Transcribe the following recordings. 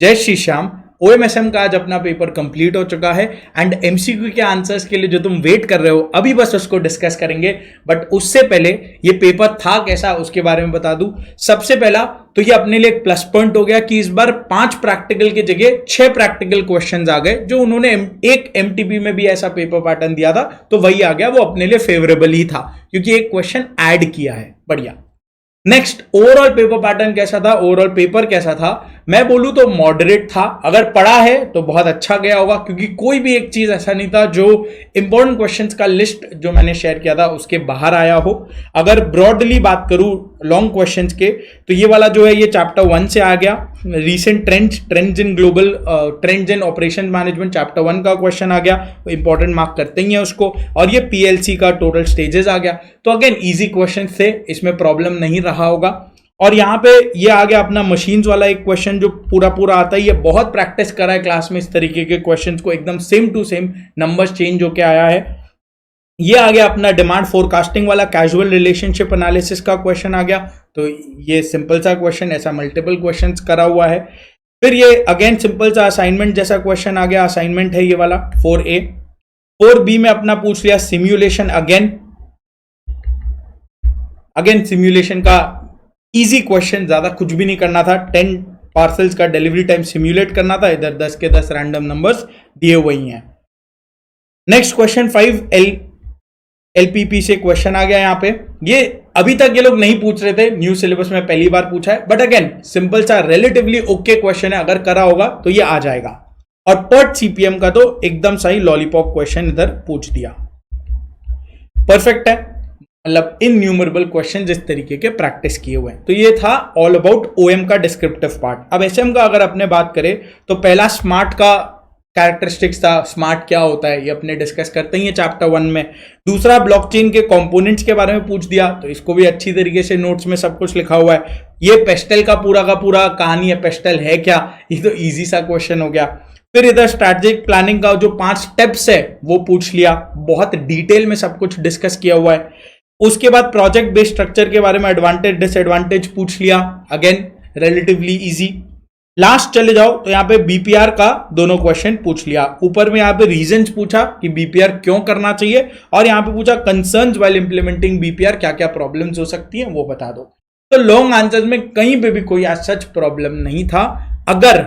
जय श्री श्याम। OMSM का आज अपना पेपर कंप्लीट हो चुका है एंड MCQ के आंसर्स के लिए जो तुम वेट कर रहे हो अभी बस उसको डिस्कस करेंगे। बट उससे पहले ये पेपर था कैसा उसके बारे में बता दूं। सबसे पहला तो ये अपने लिए एक प्लस पॉइंट हो गया कि इस बार 5 प्रैक्टिकल की जगह 6 प्रैक्टिकल क्वेश्चंस आ गए। जो उन्होंने एक MTP में भी ऐसा पेपर पैटर्न दिया था तो वही आ गया, वो अपने लिए फेवरेबल ही था क्योंकि एक क्वेश्चन ऐड किया है। बढ़िया। नेक्स्ट, ओवरऑल पेपर पैटर्न कैसा था, ओवरऑल पेपर कैसा था? मैं बोलूं तो मॉडरेट था। अगर पढ़ा है तो बहुत अच्छा गया होगा क्योंकि कोई भी एक चीज ऐसा नहीं था जो इंपॉर्टेंट क्वेश्चंस का लिस्ट जो मैंने शेयर किया था उसके बाहर आया हो। अगर ब्रॉडली बात करूं लॉन्ग क्वेश्चंस के तो ये वाला जो है ये चैप्टर 1 से आ गया। Recent trends in global trends in operation management chapter 1 का क्वेश्चन आ गया, इंपॉर्टेंट मार्क करते ही है उसको। और ये PLC का टोटल स्टेजेस आ गया। तो अगेन इजी क्वेश्चन थे, इसमें प्रॉब्लम नहीं रहा होगा। और यहाँ पे ये आ गया अपना मशीन्स वाला एक क्वेश्चन जो पूरा आता है। ये बहुत प्रैक्टिस करा है क्लास में इस तरीके के क्वेश्चंस को, एकदम same to same numbers change होके आया है। ये आ गया अपना डिमांड फोरकास्टिंग वाला कैजुअल रिलेशनशिप एनालिसिस का क्वेश्चन आ गया। तो ये सिंपल सा क्वेश्चन, ऐसा मल्टीपल क्वेश्चंस करा हुआ है। फिर ये अगेन सिंपल सा असाइनमेंट जैसा क्वेश्चन आ गया। असाइनमेंट है ये वाला 4A। 4B में अपना पूछ लिया सिम्युलेशन। अगेन सिम्युलेशन का इजी क्वेश्चन, ज्यादा कुछ भी नहीं करना था। 10 पार्सल्स का डिलीवरी टाइम सिम्युलेट करना था। इधर 10 के 10 रैंडम नंबर्स दिए हुए हैं। नेक्स्ट क्वेश्चन 5 LPP से क्वेश्चन आ गया यहाँ पे। ये अभी तक ये लोग नहीं पूछ रहे थे, न्यू सिलेबस में पहली बार पूछा है। बट अगेन सिंपल सा रिलेटिवली ओके क्वेश्चन है, अगर करा होगा तो ये आ जाएगा। और PERT CPM का तो एकदम सही लॉलीपॉप क्वेश्चन इधर पूछ दिया। परफेक्ट है, मतलब इनन्यूमरेबल क्वेश्चन जिस तरीके के प्रैक्टिस किए हुए हैं। तो ये था ऑल अबाउट OM का डिस्क्रिप्टिव पार्ट। अब SM का अगर अपने बात करें तो पहला स्मार्ट का कैरेक्टरिस्टिक्स था। स्मार्ट क्या होता है ये अपने डिस्कस करते ही चैप्टर 1 में। दूसरा ब्लॉकचेन के कंपोनेंट्स के बारे में पूछ दिया, तो इसको भी अच्छी तरीके से नोट्स में सब कुछ लिखा हुआ है। ये पेस्टल का पूरा कहानी है, पेस्टल है क्या, ये तो इजी सा क्वेश्चन हो गया। फिर इधर स्ट्रैटेजिक प्लानिंग का जो 5 स्टेप्स है वो पूछ लिया, बहुत डिटेल में सब कुछ डिस्कस किया हुआ है। उसके बाद प्रोजेक्ट बेस्ड स्ट्रक्चर के बारे में एडवांटेज डिसएडवांटेज पूछ लिया, अगेन रिलेटिवली इजी। लास्ट चले जाओ तो यहाँ पे BPR का दोनों क्वेश्चन पूछ लिया। ऊपर में यहाँ पे रीजंस पूछा कि BPR क्यों करना चाहिए, और यहाँ पे पूछा कंसर्न्स व्हाइल इंप्लीमेंटिंग BPR, क्या क्या प्रॉब्लम्स हो सकती हैं वो बता दो। तो लॉन्ग आंसर्स में कहीं पे भी कोई आज सच प्रॉब्लम नहीं था अगर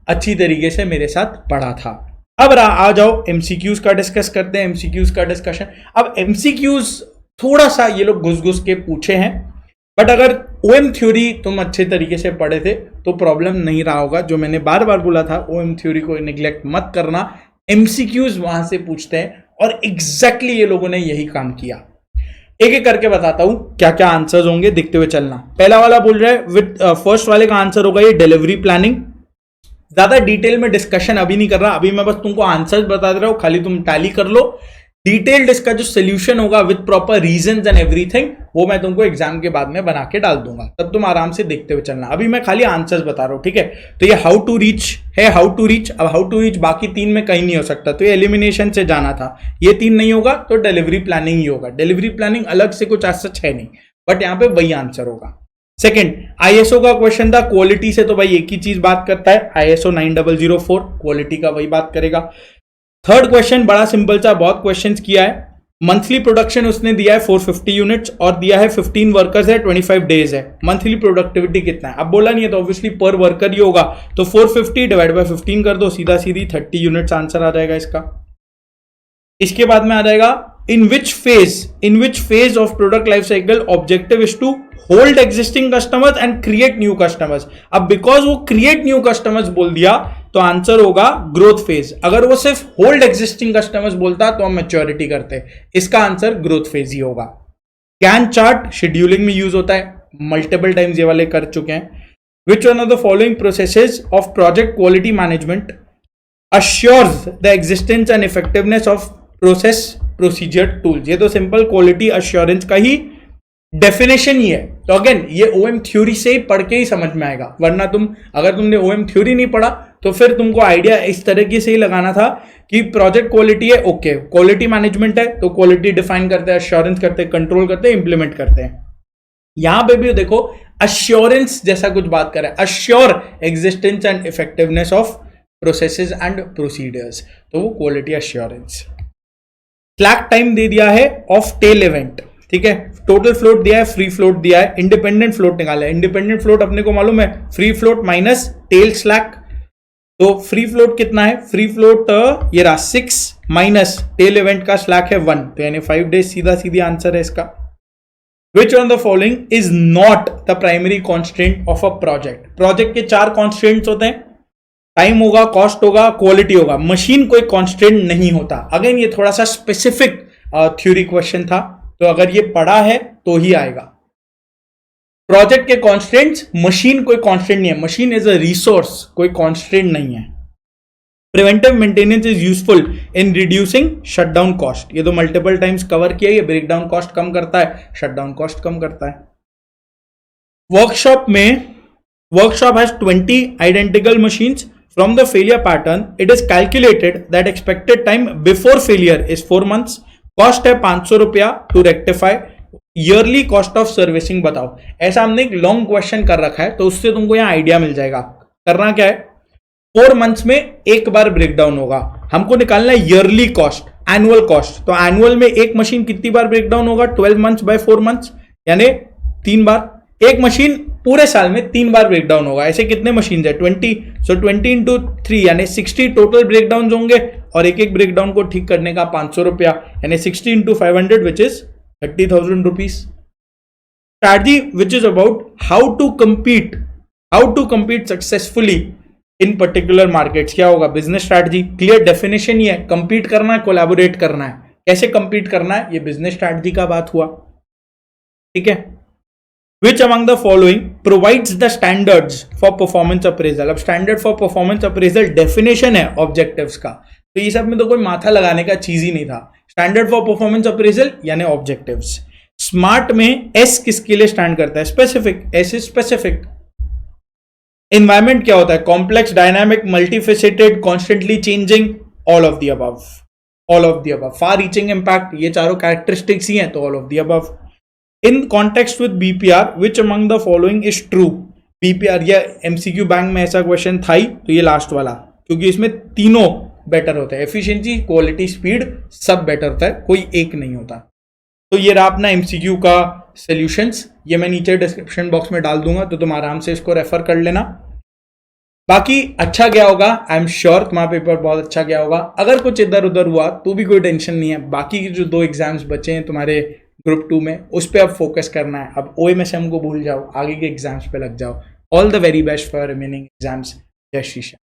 अच्छी तरीके से मेरे साथ पढ़ा था। अब आ जाओ MCQs का डिस्कस करते हैं। MCQs का डिस्कशन। अब MCQs थोड़ा सा ये लोग घुस के पूछे हैं, बट अगर OM थ्योरी तुम अच्छे तरीके से पढ़े थे तो प्रॉब्लम नहीं रहा होगा। जो मैंने बार बार बोला था, OM थ्योरी को निग्लेक्ट मत करना, MCQs वहां से पूछते हैं और एग्जैक्टली ये लोगों ने यही काम किया। एक एक करके बताता हूं क्या क्या आंसर्स होंगे, देखते हुए चलना। पहला वाला बोल रहा है विद फर्स्ट वाले का आंसर होगा ये डिलीवरी प्लानिंग। ज्यादा डिटेल में डिस्कशन अभी नहीं कर रहा, अभी मैं बस तुमको आंसर्स बता दे रहा हूं, खाली तुम टैली कर लो। डिटेल्ड इसका जो सोल्यूशन होगा with proper reasons and everything वो मैं तुमको एग्जाम के बाद में बना के डाल दूंगा, तब तुम आराम से देखते हुए चलना। अभी मैं खाली आंसर्स बता रहा हूं, ठीक है। तो ये हाउ टू रीच है, हाउ टू रीच। अब हाउ टू रीच बाकी 3 में कहीं नहीं हो सकता, तो ये एलिमिनेशन से जाना था। ये 3 नहीं होगा तो डिलीवरी प्लानिंग ही होगा। डिलीवरी प्लानिंग अलग से कुछ सच है नहीं, बट यहाँ पे वही आंसर होगा। सेकंड, ISO का क्वेश्चन था क्वालिटी से, तो भाई एक ही चीज बात करता है, ISO 9004 क्वालिटी का वही बात करेगा। थर्ड क्वेश्चन बड़ा सिंपल सा, बहुत क्वेश्चंस किया है। मंथली प्रोडक्शन उसने दिया है 450 यूनिट्स और दिया है 15 वर्कर्स है, 25 डेज है। मंथली प्रोडक्टिविटी कितना है अब बोला नहीं है तो ऑब्वियसली पर वर्कर ही होगा, तो 450 डिवाइड बाय 15 कर दो, सीधा सीधी 30 यूनिट्स आंसर आ जाएगा इसका। इसके बाद में आ जाएगा in which phase of product life cycle objective is to hold existing customers and create new customers. अब बिकॉज वो क्रिएट न्यू कस्टमर्स बोल दिया तो आंसर होगा ग्रोथ फेज। अगर वो सिर्फ होल्ड एग्जिस्टिंग कस्टमर्स बोलता तो हम मैच्योरिटी करते, इसका आंसर ग्रोथ फेज ही होगा। गैंट चार्ट शेड्यूलिंग में यूज होता है, मल्टीपल टाइम्स ये वाले कर चुके हैं। Which one of the following processes of project quality management assures the existence and effectiveness of process procedure tools. ये तो सिंपल क्वालिटी अश्योरेंस का ही डेफिनेशन ही है। तो अगेन ये OM थ्योरी से ही पढ़ के ही समझ में आएगा, वरना अगर तुमने OM थ्योरी नहीं पढ़ा तो फिर तुमको आइडिया इस तरीके से ही लगाना था कि प्रोजेक्ट क्वालिटी है, ओके क्वालिटी मैनेजमेंट है तो क्वालिटी डिफाइन करते हैं, अश्योरेंस करते हैं, कंट्रोल करते हैं, इंप्लीमेंट करते हैं। यहां पे भी देखो अश्योरेंस जैसा कुछ बात कर रहा है, assure existence and effectiveness of processes and procedures, तो वो क्वालिटी अश्योरेंस। स्लैक टाइम दे दिया है ऑफ टेल इवेंट, ठीक है, टोटल फ्लोट दिया है, फ्री फ्लोट दिया है, इंडिपेंडेंट फ्लोट निकाला है। इंडिपेंडेंट फ्लोट अपने को मालूम है free float minus tell slack, तो फ्री फ्लोट कितना है, फ्री फ्लोट ये रहा 6 माइनस टेल इवेंट का स्लैक है 1, तो यानी 5 डेज, सीधा सीधी आंसर है इसका। Which on the following is not the primary constraint of a project? Project के 4 कॉन्स्ट्रेंट्स होते हैं, टाइम होगा, कॉस्ट होगा, क्वालिटी होगा, मशीन कोई कॉन्स्ट्रेंट नहीं होता। अगेन ये थोड़ा सा स्पेसिफिक थ्योरी क्वेश्चन था, तो अगर ये पढ़ा है तो ही आएगा। प्रोजेक्ट के कॉन्स्ट्रेंट्स, मशीन कोई कॉन्स्ट्रेंट नहीं है, मशीन इज अ रिसोर्स, कोई कॉन्स्ट्रेंट नहीं है। Preventive maintenance is useful in reducing shutdown cost, ये तो मल्टीपल टाइम्स कवर किया, ये ब्रेकडाउन कॉस्ट कम करता है, शटडाउन कॉस्ट कम करता है। वर्कशॉप में, workshop has 20 identical machines, from the failure pattern it is calculated that expected time before failure is 4 months, cost है 500 रुपया to rectify, yearly cost of servicing बताओ। ऐसा हमने एक लॉन्ग क्वेश्चन कर रखा है, तो उससे तुमको यहां आइडिया मिल जाएगा। करना क्या है, 4 months में एक बार ब्रेकडाउन होगा, हमको निकालना है ईयरली कॉस्ट, एनुअल कॉस्ट, तो एनुअल में एक मशीन कितनी बार ब्रेकडाउन होगा, 12 months बाय 4 months, यानी 3 बार। एक मशीन पूरे साल में 3 बार ब्रेकडाउन होगा, ऐसे कितने मशीन है 20, सो 20 into 3 यानी 60 टोटल ब्रेकडाउन होंगे, और एक एक ब्रेकडाउन को ठीक करने का 500 रुपया, यानी 60 into 500 which is 30,000 rupees. Strategy which is about how to compete successfully in particular markets. क्या होगा, बिजनेस स्ट्रैटेजी, क्लियर डेफिनेशन ही है, कंपीट करना है, कोलैबोरेट करना है, कैसे कंपीट करना है, ये बिजनेस स्ट्रैटेजी का बात हुआ, ठीक है। Which among the following provides the standards for performance appraisal, अब standard for performance appraisal definition है ऑब्जेक्टिव्स का, तो ये सब में तो कोई माथा लगाने का चीज ही नहीं था। स्टैंडर्ड फॉर परफॉर्मेंस अप्रेजल यानी ऑब्जेक्टिव्स। स्मार्ट में एस किसके लिए स्टैंड करता है, specific, S is specific. Environment क्या होता है, complex, dynamic, multifaceted, constantly changing, all of the above, all of the above. Far reaching impact, ये चारों कैरेक्टरिस्टिक्स ही हैं, तो all of the above. In context with BPR which among the following is true, BPR या MCQ bank में ऐसा question था ही, तो ये लास्ट वाला, क्योंकि इसमें तीनों बेटर होता है, एफिशिएंसी, क्वालिटी, स्पीड, सब बेटर होता है, कोई एक नहीं होता। तो ये रहा अपना एमसीक्यू का सॉल्यूशंस, ये मैं नीचे डिस्क्रिप्शन बॉक्स में डाल दूंगा, तो तुम आराम से इसको रेफर कर लेना। बाकी अच्छा गया होगा, आई एम श्योर तुम्हारा पेपर बहुत अच्छा गया होगा। अगर कुछ इधर उधर हुआ तो भी कोई टेंशन नहीं है, बाकी की जो 2 एग्जाम्स बचे हैं तुम्हारे ग्रुप 2 में, उस पर अब फोकस करना है। अब OMSM को भूल जाओ, आगे के एग्जाम्स पे लग जाओ। All the very best for remaining exams. जय श्री श्याम।